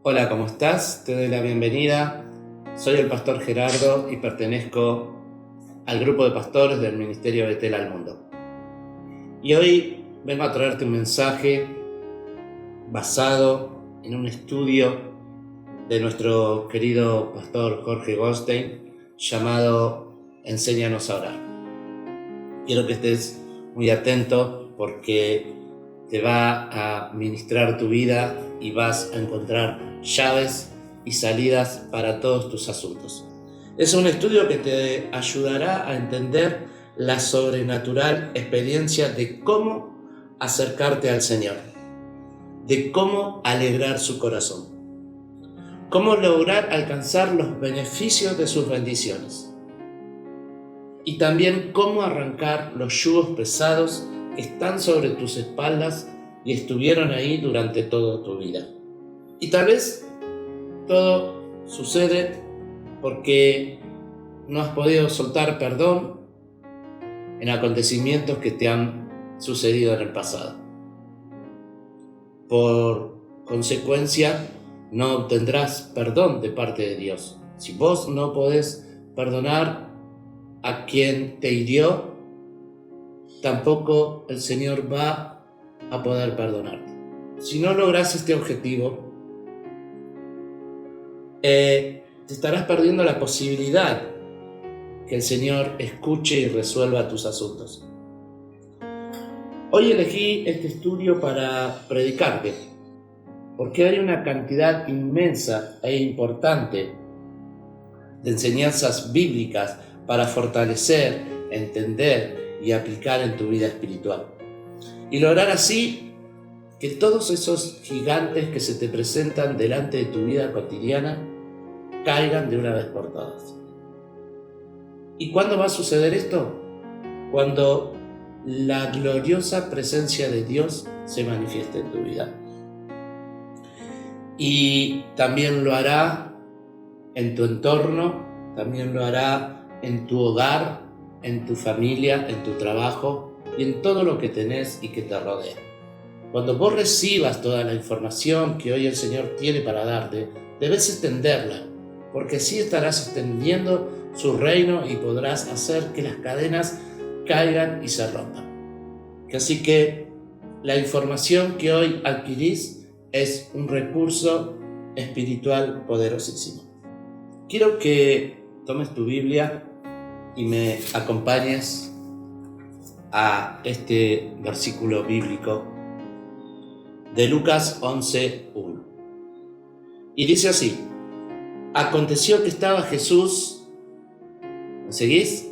Hola, ¿cómo estás? Te doy la bienvenida. Soy el pastor Gerardo y pertenezco al grupo de pastores del Ministerio Betel al Mundo. Y hoy vengo a traerte un mensaje basado en un estudio de nuestro querido pastor Jorge Goldstein llamado Enséñanos a orar. Quiero que estés muy atento porque te va a ministrar tu vida y vas a encontrar llaves y salidas para todos tus asuntos. Es un estudio que te ayudará a entender la sobrenatural experiencia de cómo acercarte al Señor, de cómo alegrar su corazón, cómo lograr alcanzar los beneficios de sus bendiciones y también cómo arrancar los yugos pesados que están sobre tus espaldas y estuvieron ahí durante toda tu vida. Y tal vez todo sucede porque no has podido soltar perdón en acontecimientos que te han sucedido en el pasado. Por consecuencia, no obtendrás perdón de parte de Dios. Si vos no podés perdonar a quien te hirió, tampoco el Señor va a poder perdonarte. Si no logras este objetivo, te estarás perdiendo la posibilidad que el Señor escuche y resuelva tus asuntos. Hoy elegí este estudio para predicarte, porque hay una cantidad inmensa e importante de enseñanzas bíblicas para fortalecer, entender y aplicar en tu vida espiritual. Y lograr así que todos esos gigantes que se te presentan delante de tu vida cotidiana caigan de una vez por todas. ¿Y cuándo va a suceder esto? Cuando la gloriosa presencia de Dios se manifieste en tu vida. Y también lo hará en tu entorno, también lo hará en tu hogar, en tu familia, en tu trabajo y en todo lo que tenés y que te rodea. Cuando vos recibas toda la información que hoy el Señor tiene para darte, debes extenderla, porque así estarás extendiendo su reino y podrás hacer que las cadenas caigan y se rompan. Así que la información que hoy adquirís es un recurso espiritual poderosísimo. Quiero que tomes tu Biblia y me acompañes a este versículo bíblico de Lucas 11:1. Y dice así: aconteció que estaba Jesús, ¿me seguís?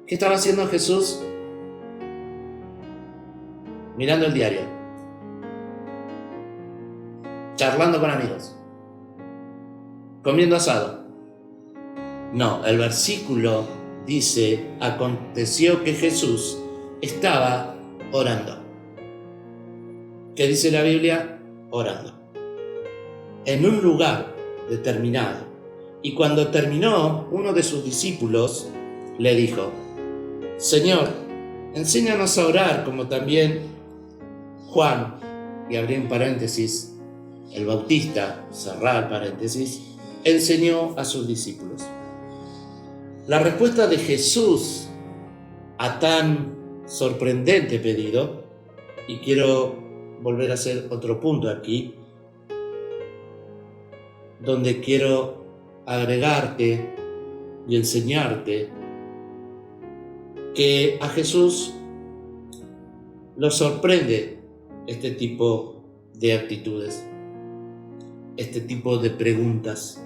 ¿Qué estaba haciendo Jesús? Mirando el diario, charlando con amigos, comiendo asado. No, el versículo dice: aconteció que Jesús estaba orando. ¿Qué dice la Biblia? Orando. En un lugar determinado. Y cuando terminó, uno de sus discípulos le dijo: Señor, enséñanos a orar como también Juan, y abrí un paréntesis, el Bautista, cerrar paréntesis, enseñó a sus discípulos. La respuesta de Jesús a tan sorprendente pedido, y quiero volver a hacer otro punto aquí, donde quiero agregarte y enseñarte que a Jesús lo sorprende este tipo de actitudes, este tipo de preguntas.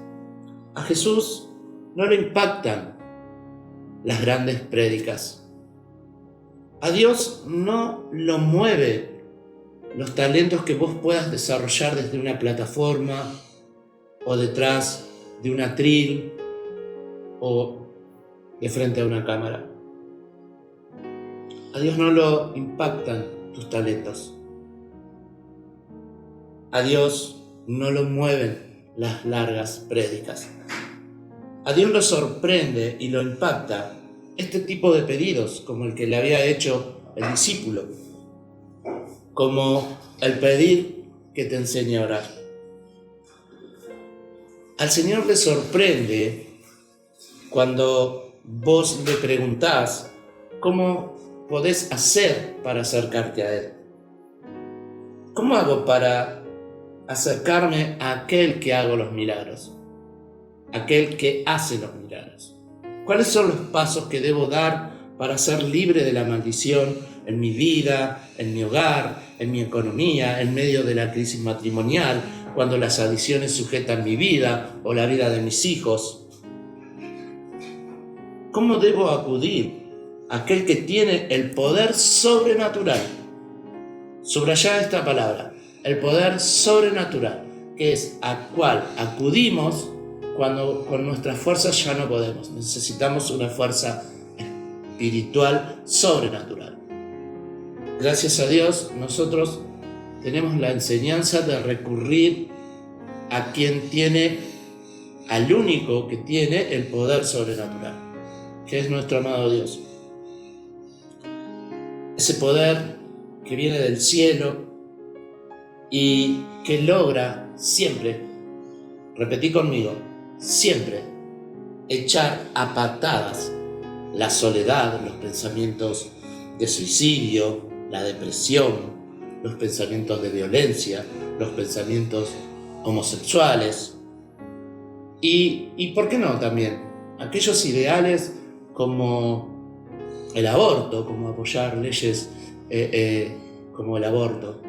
A Jesús no le impactan las grandes prédicas. A Dios no lo mueve los talentos que vos puedas desarrollar desde una plataforma o detrás de un atril o de frente a una cámara. A Dios no lo impactan tus talentos. A Dios no lo mueven las largas prédicas. A Dios lo sorprende y lo impacta este tipo de pedidos, como el que le había hecho el discípulo, como el pedir que te enseñe a orar. Al Señor le sorprende cuando vos le preguntás cómo podés hacer para acercarte a Él. ¿Cómo hago para acercarme a aquel que hago los milagros? Aquel que hace los milagros. ¿Cuáles son los pasos que debo dar para ser libre de la maldición en mi vida, en mi hogar, en mi economía, en medio de la crisis matrimonial, cuando las adicciones sujetan mi vida o la vida de mis hijos? ¿Cómo debo acudir a aquel que tiene el poder sobrenatural? Subrayá esta palabra, el poder sobrenatural, que es al cual acudimos cuando con nuestras fuerzas ya no podemos. Necesitamos una fuerza espiritual sobrenatural. Gracias a Dios, nosotros tenemos la enseñanza de recurrir a quien tiene, al único que tiene el poder sobrenatural, que es nuestro amado Dios. Ese poder que viene del cielo y que logra siempre, repetí conmigo, siempre echar a patadas la soledad, los pensamientos de suicidio, la depresión, los pensamientos de violencia, los pensamientos homosexuales y ¿por qué no también? Aquellos ideales como el aborto, como apoyar leyes como el aborto.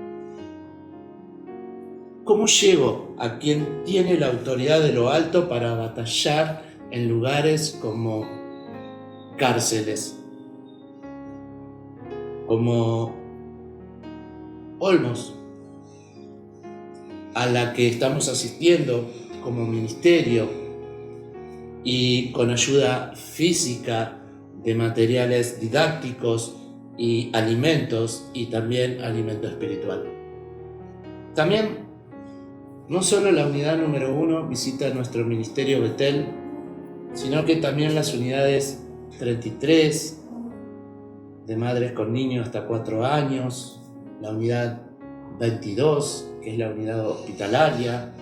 ¿Cómo llego a quien tiene la autoridad de lo alto para batallar en lugares como cárceles, como Olmos, a la que estamos asistiendo como ministerio y con ayuda física de materiales didácticos y alimentos y también alimento espiritual? También no solo la unidad número 1 visita nuestro ministerio Betel, sino que también las unidades 33 de madres con niños hasta 4 años, la unidad 22, que es la unidad hospitalaria,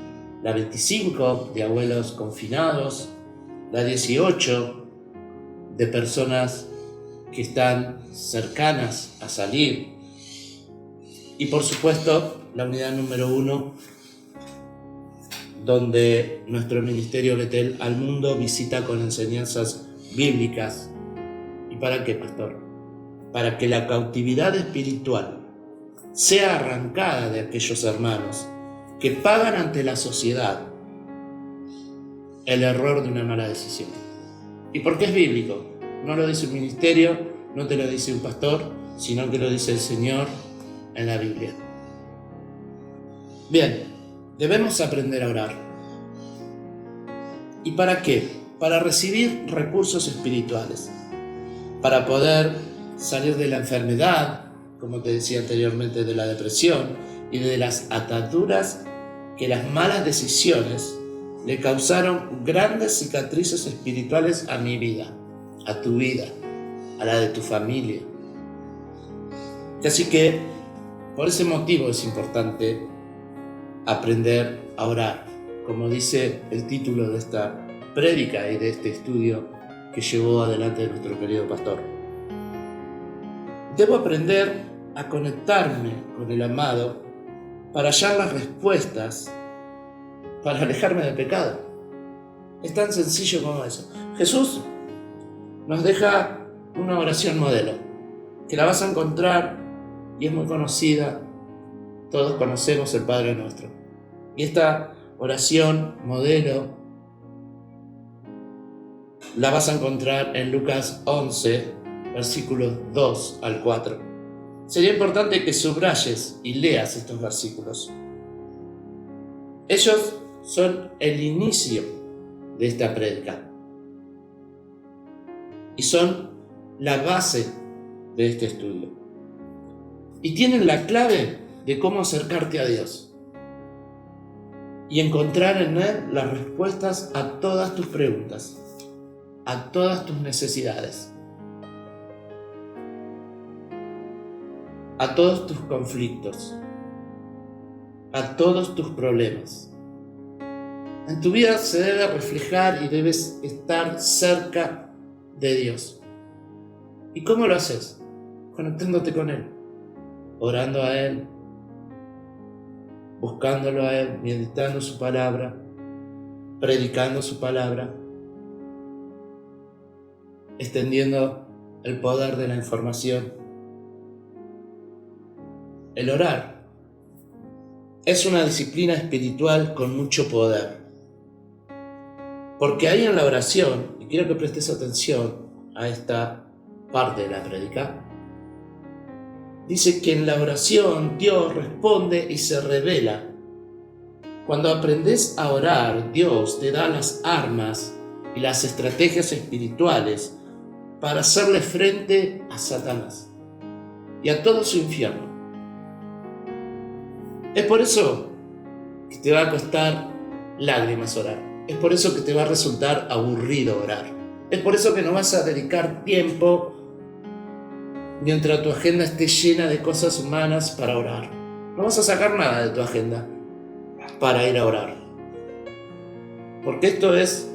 la 25 de abuelos confinados, la 18 de personas que están cercanas a salir y por supuesto la unidad número 1 donde nuestro ministerio Betel al mundo visita con enseñanzas bíblicas. ¿Y para qué, pastor? Para que la cautividad espiritual sea arrancada de aquellos hermanos que pagan ante la sociedad el error de una mala decisión. ¿Y por qué es bíblico? No lo dice un ministerio, no te lo dice un pastor, sino que lo dice el Señor en la Biblia. Bien, debemos aprender a orar. ¿Y para qué? Para recibir recursos espirituales, para poder salir de la enfermedad, como te decía anteriormente, de la depresión y de las ataduras que las malas decisiones le causaron grandes cicatrices espirituales a mi vida, a tu vida, a la de tu familia. Así que, por ese motivo es importante aprender a orar, como dice el título de esta prédica y de este estudio que llevó adelante nuestro querido pastor. Debo aprender a conectarme con el amado para hallar las respuestas, para alejarme del pecado. Es tan sencillo como eso. Jesús nos deja una oración modelo, que la vas a encontrar y es muy conocida. Todos conocemos el Padre Nuestro. Y esta oración modelo la vas a encontrar en Lucas 11, versículos 2 al 4. Sería importante que subrayes y leas estos versículos. Ellos son el inicio de esta prédica y son la base de este estudio. Y tienen la clave de cómo acercarte a Dios y encontrar en Él las respuestas a todas tus preguntas, a todas tus necesidades, a todos tus conflictos, a todos tus problemas. En tu vida se debe reflejar y debes estar cerca de Dios. ¿Y cómo lo haces? Conectándote con Él, orando a Él, buscándolo a Él, meditando su palabra, predicando su palabra, extendiendo el poder de la información. El orar es una disciplina espiritual con mucho poder. Porque ahí en la oración, y quiero que prestes atención a esta parte de la prédica, dice que en la oración Dios responde y se revela. Cuando aprendes a orar, Dios te da las armas y las estrategias espirituales para hacerle frente a Satanás y a todo su infierno. Es por eso que te va a costar lágrimas orar. Es por eso que te va a resultar aburrido orar. Es por eso que no vas a dedicar tiempo mientras tu agenda esté llena de cosas humanas para orar. No vas a sacar nada de tu agenda para ir a orar. Porque esto es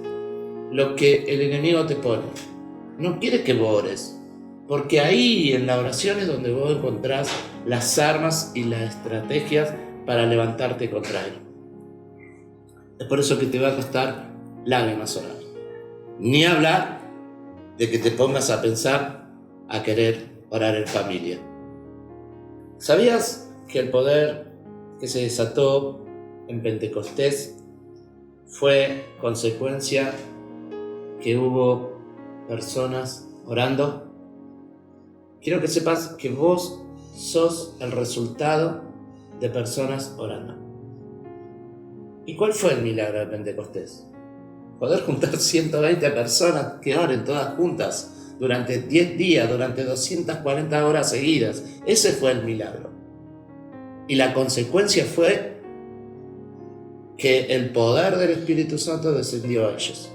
lo que el enemigo te pone. No quiere que vos ores. Porque ahí en la oración es donde vos encontrás las armas y las estrategias para levantarte contra él. Es por eso que te va a costar lágrimas orar. Ni hablar de que te pongas a pensar a querer orar en familia. ¿Sabías que el poder que se desató en Pentecostés fue consecuencia que hubo personas orando? Quiero que sepas que vos sos el resultado de personas orando. ¿Y cuál fue el milagro de Pentecostés? Poder juntar 120 personas que oren todas juntas durante 10 días, durante 240 horas seguidas. Ese fue el milagro. Y la consecuencia fue que el poder del Espíritu Santo descendió a ellos.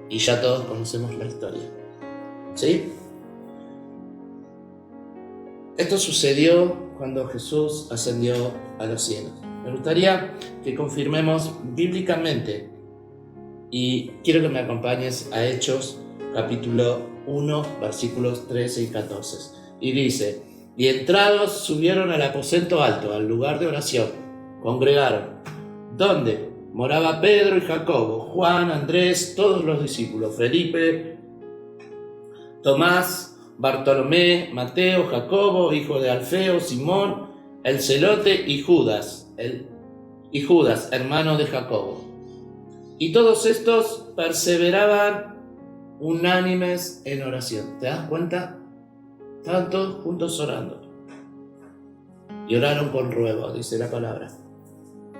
Y ya todos conocemos la historia. ¿Sí? Esto sucedió cuando Jesús ascendió a los cielos. Me gustaría que confirmemos bíblicamente y quiero que me acompañes a Hechos capítulo 1 versículos 13 y 14. Y dice: y entrados subieron al aposento alto, al lugar de oración, congregaron, donde moraba Pedro y Jacobo, Juan, Andrés, todos los discípulos, Felipe, Tomás, Bartolomé, Mateo, Jacobo, hijo de Alfeo, Simón, el celote y Judas, hermano de Jacobo. Y todos estos perseveraban unánimes en oración. ¿Te das cuenta? Estaban todos juntos orando. Y oraron con ruego, dice la palabra.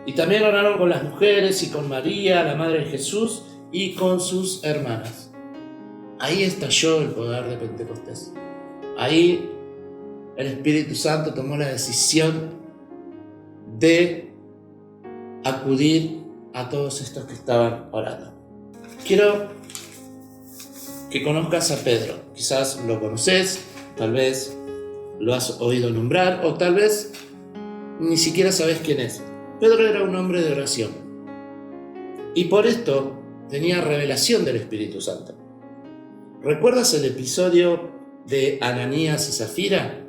Y también oraron con las mujeres y con María, la madre de Jesús, y con sus hermanas. Ahí estalló el poder de Pentecostés. Ahí el Espíritu Santo tomó la decisión de acudir a todos estos que estaban orando. Quiero que conozcas a Pedro. Quizás lo conoces, tal vez lo has oído nombrar o tal vez ni siquiera sabes quién es. Pedro era un hombre de oración y por esto tenía revelación del Espíritu Santo. ¿Recuerdas el episodio de Ananías y Zafira?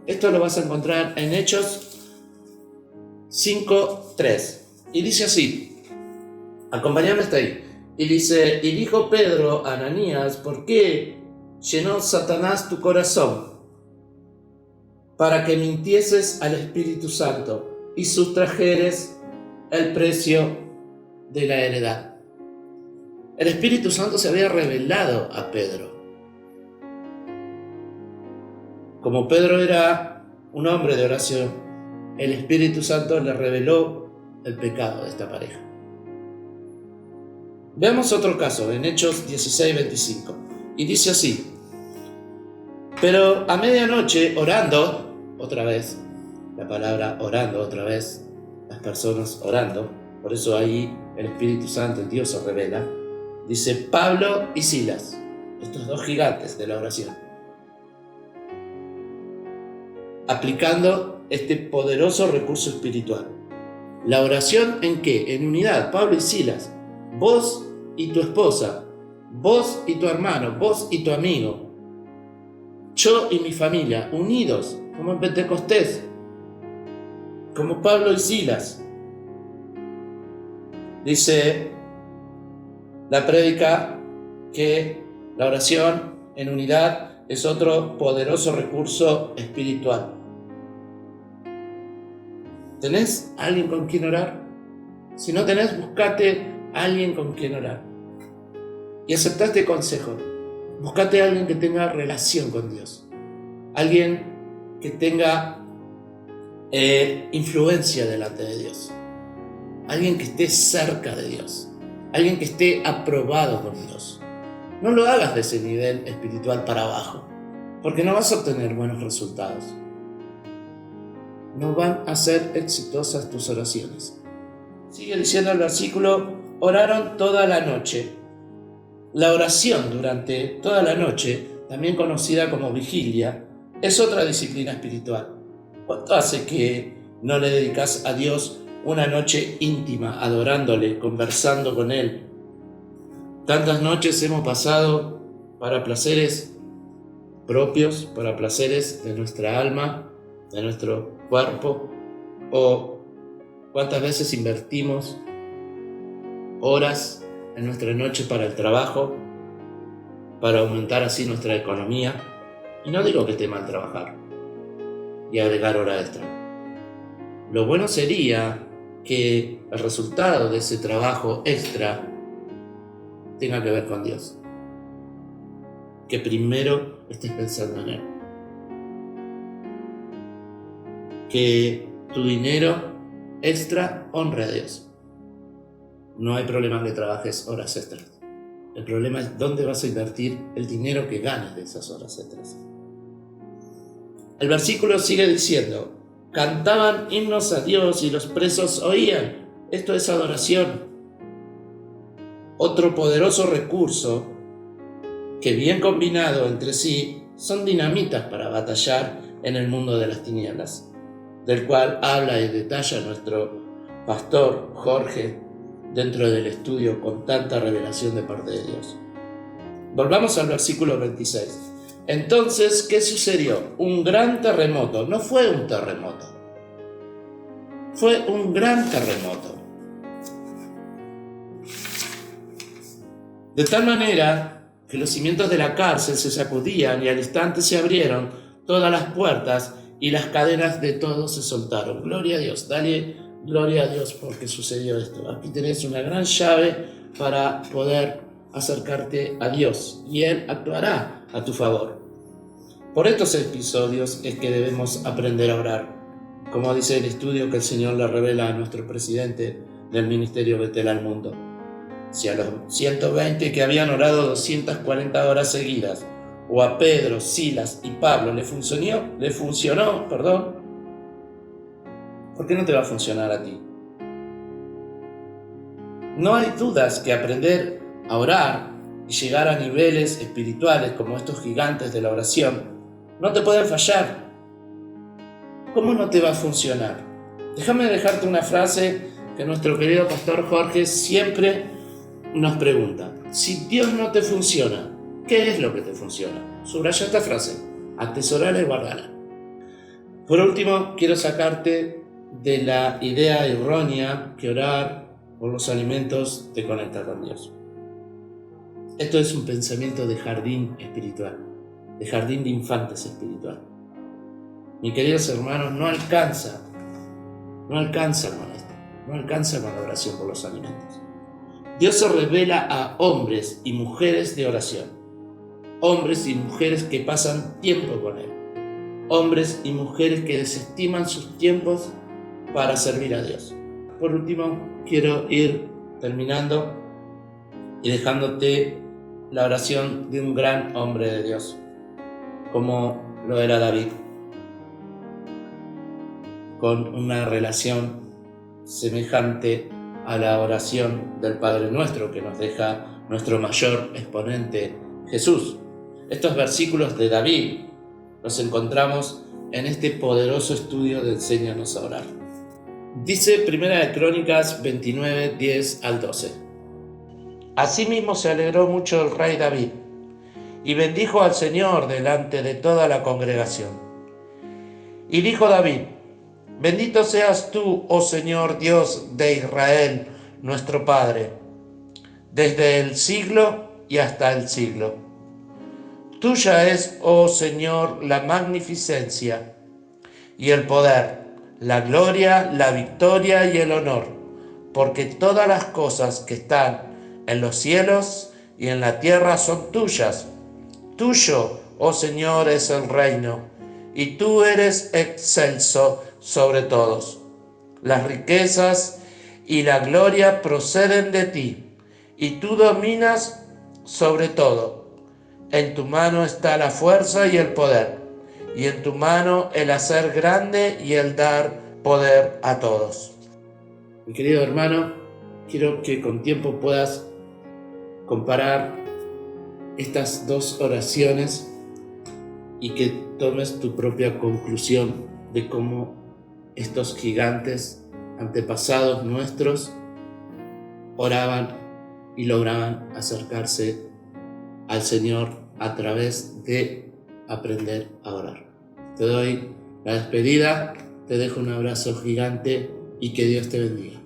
Esto lo vas a encontrar en Hechos 5:3. Y dice así, acompáñame hasta ahí. Y dice: y dijo Pedro a Ananías: ¿por qué llenó Satanás tu corazón? Para que mintieses al Espíritu Santo y sustrajeres el precio de la heredad. El Espíritu Santo se había revelado a Pedro. Como Pedro era un hombre de oración, el Espíritu Santo le reveló el pecado de esta pareja. Veamos otro caso en Hechos 16:25. Y dice así: pero a medianoche, orando, otra vez, la palabra orando, otra vez, las personas orando, por eso ahí el Espíritu Santo, el Dios se revela. Dice: Pablo y Silas, estos dos gigantes de la oración, aplicando este poderoso recurso espiritual. ¿La oración en qué? En unidad. Pablo y Silas vos y tu esposa, vos y tu hermano, vos y tu amigo, yo y mi familia, unidos, como en Pentecostés, como Pablo y Silas. Dice la prédica que la oración en unidad es otro poderoso recurso espiritual. ¿Tenés alguien con quien orar? Si no tenés, buscate a alguien con quien orar. Y aceptá este consejo. Buscate a alguien que tenga relación con Dios. Alguien que tenga influencia delante de Dios. Alguien que esté cerca de Dios. Alguien que esté aprobado por Dios. No lo hagas de ese nivel espiritual para abajo, porque no vas a obtener buenos resultados. No van a ser exitosas tus oraciones. Sigue diciendo el versículo: oraron toda la noche. La oración durante toda la noche, también conocida como vigilia, es otra disciplina espiritual. ¿Cuánto hace que no le dedicas a Dios una noche íntima, adorándole, conversando con Él? Tantas noches hemos pasado para placeres propios, para placeres de nuestra alma, de nuestro cuerpo, o cuántas veces invertimos horas en nuestra noche para el trabajo, para aumentar así nuestra economía. Y no digo que esté mal trabajar y agregar hora extra. Lo bueno sería que el resultado de ese trabajo extra tenga que ver con Dios. Que primero estés pensando en Él. Que tu dinero extra honre a Dios. No hay problema que trabajes horas extras. El problema es dónde vas a invertir el dinero que ganes de esas horas extras. El versículo sigue diciendo: cantaban himnos a Dios y los presos oían. Esto es adoración. Otro poderoso recurso que, bien combinado entre sí, son dinamitas para batallar en el mundo de las tinieblas, del cual habla y detalla nuestro pastor Jorge dentro del estudio con tanta revelación de parte de Dios. Volvamos al versículo 26. Entonces, ¿qué sucedió? Un gran terremoto. No fue un terremoto. Fue un gran terremoto. De tal manera que los cimientos de la cárcel se sacudían y al instante se abrieron todas las puertas y las cadenas de todos se soltaron. Gloria a Dios. Dale gloria a Dios porque sucedió esto. Aquí tenés una gran llave para poder acercarte a Dios y Él actuará a tu favor. Por estos episodios es que debemos aprender a orar, como dice el estudio que el Señor le revela a nuestro presidente del ministerio Betel al mundo. Si a los 120 que habían orado 240 horas seguidas, o a Pedro, Silas y Pablo le funcionó, ¿por qué no te va a funcionar a ti? No hay dudas que aprender a orar y llegar a niveles espirituales como estos gigantes de la oración no te pueden fallar. ¿Cómo no te va a funcionar? Déjame dejarte una frase que nuestro querido pastor Jorge siempre nos pregunta. Si Dios no te funciona, ¿qué es lo que te funciona? Subraya esta frase, atesorala y guardala. Por último, quiero sacarte de la idea errónea que orar por los alimentos te conecta con Dios. Esto es un pensamiento de jardín espiritual, de jardín de infantes espiritual. Mis queridos hermanos, no alcanza con esto, no alcanza con la oración por los alimentos. Dios se revela a hombres y mujeres de oración, hombres y mujeres que pasan tiempo con Él, hombres y mujeres que desestiman sus tiempos para servir a Dios. Por último, quiero ir terminando y dejándote la oración de un gran hombre de Dios, como lo era David, con una relación semejante a la oración del Padre Nuestro que nos deja nuestro mayor exponente, Jesús. Estos versículos de David los encontramos en este poderoso estudio de Enséñanos a orar. Dice 1 Crónicas 29, 10 al 12. Asimismo se alegró mucho el rey David y bendijo al Señor delante de toda la congregación. Y dijo David: Bendito seas tú, oh Señor Dios de Israel, nuestro Padre, desde el siglo y hasta el siglo. Tuya es, oh Señor, la magnificencia y el poder, la gloria, la victoria y el honor, porque todas las cosas que están en los cielos y en la tierra son tuyas. Tuyo, oh Señor, es el reino, y tú eres excelso sobre todos. Las riquezas y la gloria proceden de ti, y tú dominas sobre todo. En tu mano está la fuerza y el poder, y en tu mano el hacer grande y el dar poder a todos. Mi querido hermano, quiero que con tiempo puedas comparar estas dos oraciones y que tomes tu propia conclusión de cómo estos gigantes antepasados nuestros oraban y lograban acercarse al Señor a través de aprender a orar. Te doy la despedida, te dejo un abrazo gigante y que Dios te bendiga.